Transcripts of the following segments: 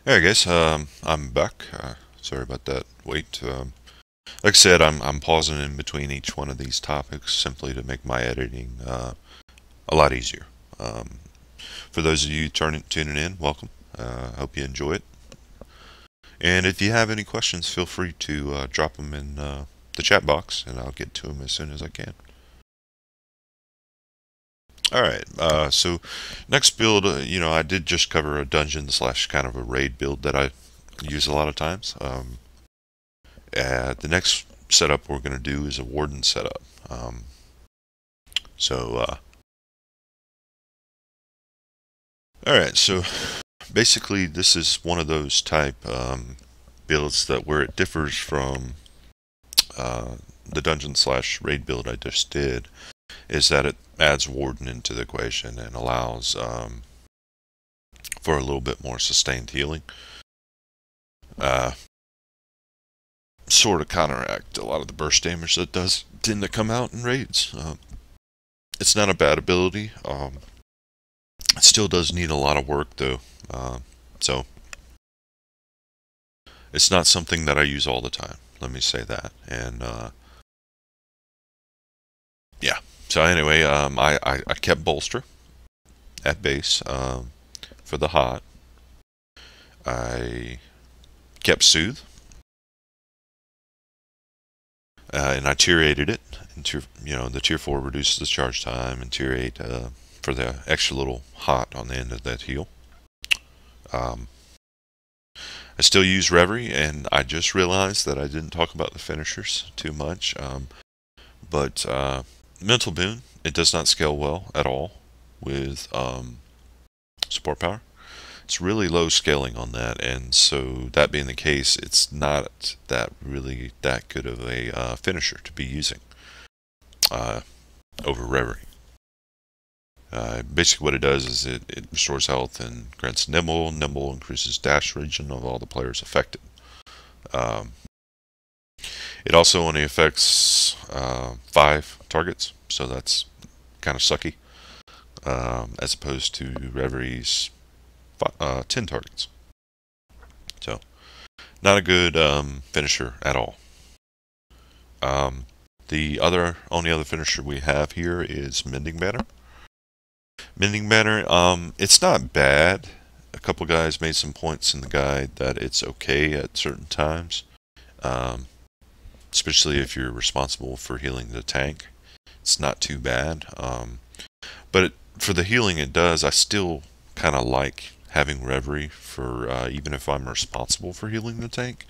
Hey guys, I'm back. Sorry about that wait. Like I said, I'm pausing in between each one of these topics simply to make my editing a lot easier. Um, for those of you tuning in, welcome. I hope you enjoy it. And if you have any questions, feel free to drop them in the chat box, and I'll get to them as soon as I can. All right. So next build, I did just cover a dungeon slash kind of a raid build that I use a lot of times. The next setup we're going to do is a Warden setup. Um, so, alright, so basically this is one of those type builds that where it differs from the dungeon slash raid build I just did, is that it adds Warden into the equation and allows for a little bit more sustained healing. Uh, sort of counteract a lot of the burst damage that does tend to come out in raids. It's not a bad ability. It still does need a lot of work though, so it's not something that I use all the time. Let me say that. And yeah. So anyway, I kept bolster at base for the hot. I kept soothe, and I tier 8'd it. And the tier 4 reduces the charge time, and tier 8 for the extra little hot on the end of that heal. I still use Reverie, and I just realized that I didn't talk about the finishers too much. But Mental Boon, it does not scale well at all with support power. It's really low scaling on that, and so that being the case, it's not really that good of a finisher to be using over Reverie. Basically what it does is it restores health and grants Nimble. Nimble increases dash region of all the players affected. It also only affects 5 targets, so that's kind of sucky, as opposed to Reverie's 10 targets. So, not a good finisher at all. The only other finisher we have here is Mending Banner. Mending Banner, it's not bad. A couple guys made some points in the guide that it's okay at certain times. Especially if you're responsible for healing the tank. It's not too bad. But for the healing it does, I still kind of like having Reverie for even if I'm responsible for healing the tank.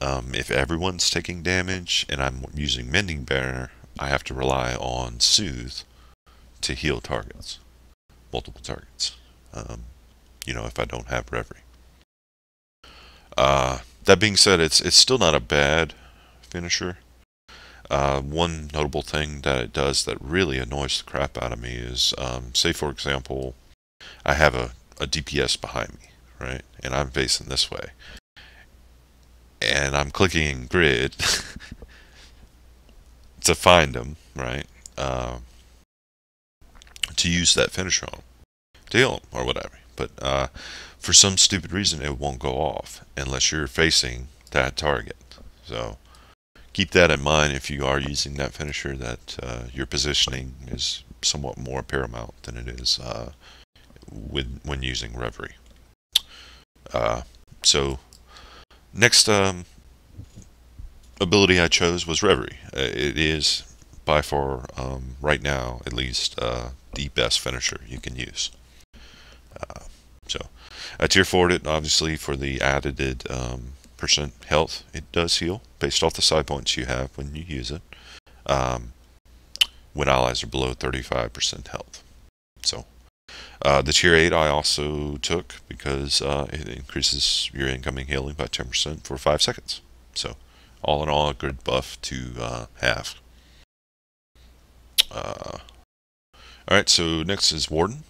If everyone's taking damage and I'm using Mending Banner, I have to rely on Soothe to heal targets, multiple targets. If I don't have Reverie. That being said, it's still not a bad finisher. One notable thing that it does that really annoys the crap out of me is, say for example, I have a DPS behind me, right? And I'm facing this way. And I'm clicking grid to find them, right? To use that finisher on them, to heal them, or whatever. But for some stupid reason, it won't go off unless you're facing that target. So keep that in mind if you are using that finisher, that your positioning is somewhat more paramount than it is when using Reverie. So next ability I chose was Reverie. It is by far, right now at least, the best finisher you can use. So I tier 4'd it obviously for the added percent health it does heal based off the side points you have when you use it, when allies are below 35% health. So the tier 8 I also took because it increases your incoming healing by 10% for 5 seconds. So all in all, a good buff to have. Alright, so next is Warden.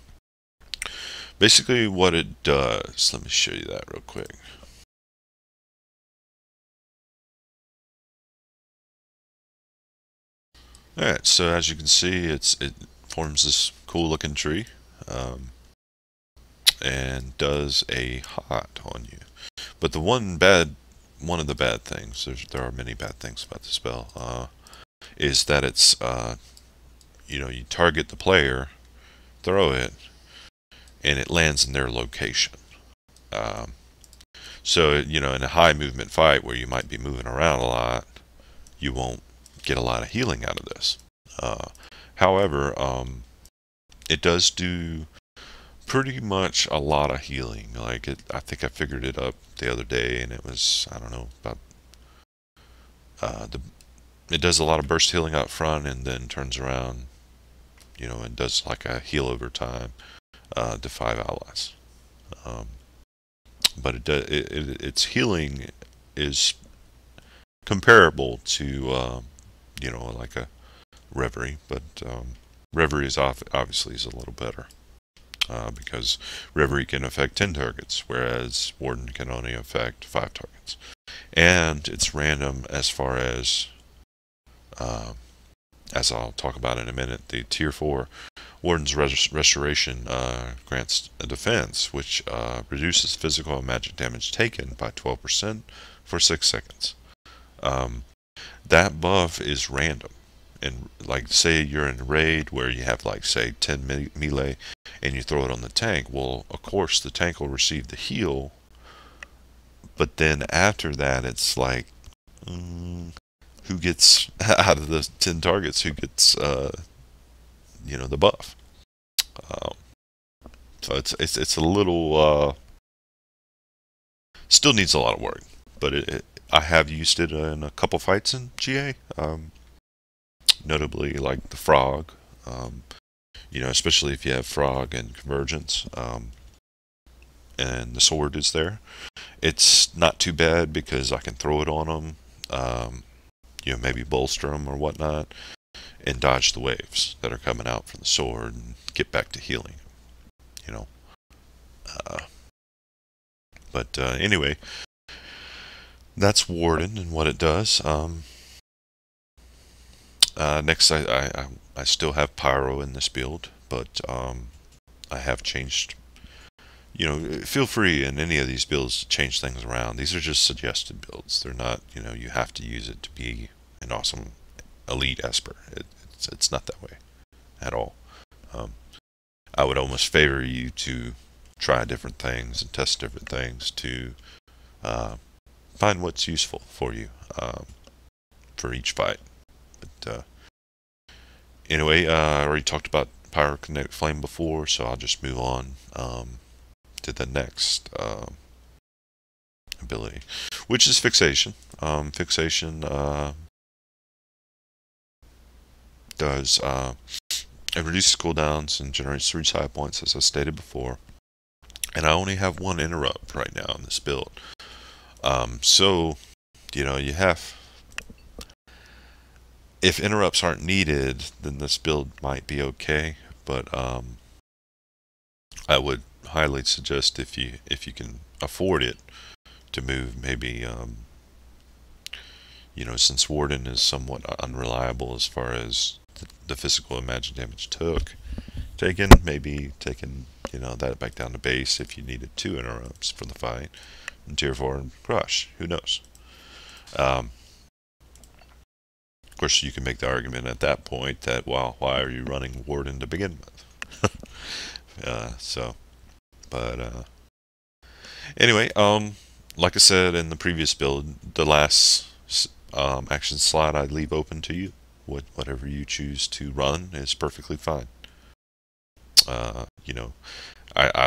Basically what it does, let me show you that real quick. Alright, so as you can see, it forms this cool looking tree. and does a hot on you. But one of the bad things, there are many bad things about the spell, is that it's, you target the player, throw it, and it lands in their location. Um, so, in a high movement fight where you might be moving around a lot, you won't get a lot of healing out of this. However, it does do pretty much a lot of healing. I think I figured it up the other day, and it was, I don't know, about it does a lot of burst healing up front, and then turns around, and does like a heal over time to 5 allies. Um, but its healing is comparable to, like a Reverie, but Reverie is obviously is a little better. Because Reverie can affect 10 targets, whereas Warden can only affect 5 targets. And it's random as far as I'll talk about in a minute, the Tier 4 Warden's Restoration grants a defense, which reduces physical and magic damage taken by 12% for 6 seconds. That buff is random. And say you're in a raid where you have say 10 melee and you throw it on the tank, well, of course the tank will receive the heal, but then after that it's who gets out of the 10 targets, who gets the buff. So it's a little still needs a lot of work, but I have used it in a couple fights in GA. Notably like the frog, especially if you have frog and convergence, and the sword is there. It's not too bad because I can throw it on them, maybe bolster them or whatnot, and dodge the waves that are coming out from the sword and get back to healing. But anyway, that's Warden and what it does. Next, I still have Pyro in this build, but I have changed. Feel free in any of these builds to change things around. These are just suggested builds. They're not, you have to use it to be an awesome elite Esper. It's not that way at all. I would almost favor you to try different things and test different things to find what's useful for you for each fight. But anyway, I already talked about Pyrokinetic Flame before, so I'll just move on to the next ability, which is Fixation. Fixation does it reduces cooldowns and generates 3 side points, as I stated before. And I only have 1 interrupt right now in this build. So, you have... If interrupts aren't needed, then this build might be okay. But I would highly suggest, if you can afford it, to move maybe... since Warden is somewhat unreliable as far as the physical and magic damage taken, maybe taking that back down to base if you needed 2 interrupts for the fight, and Tier 4 and Crush. Who knows? Of course, you can make the argument at that point that, well, why are you running Warden to begin with? Anyway, like I said in the previous build, the last action slot I leave open to you. Whatever you choose to run is perfectly fine. I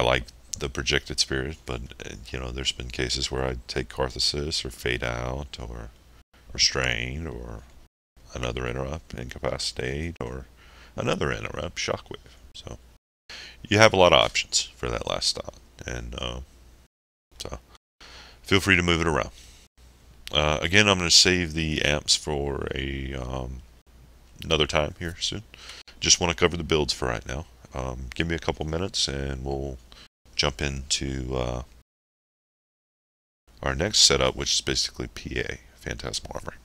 like the Projected Spirit, but there's been cases where I'd take Karthesis or Fade Out or Restrain or another interrupt, Incapacitate, or another interrupt, Shockwave. So you have a lot of options for that last stop, and so feel free to move it around. Again, I'm going to save the amps for another time here soon. Just want to cover the builds for right now. Give me a couple minutes and we'll jump into our next setup, which is basically PA, Phantasmal Armor.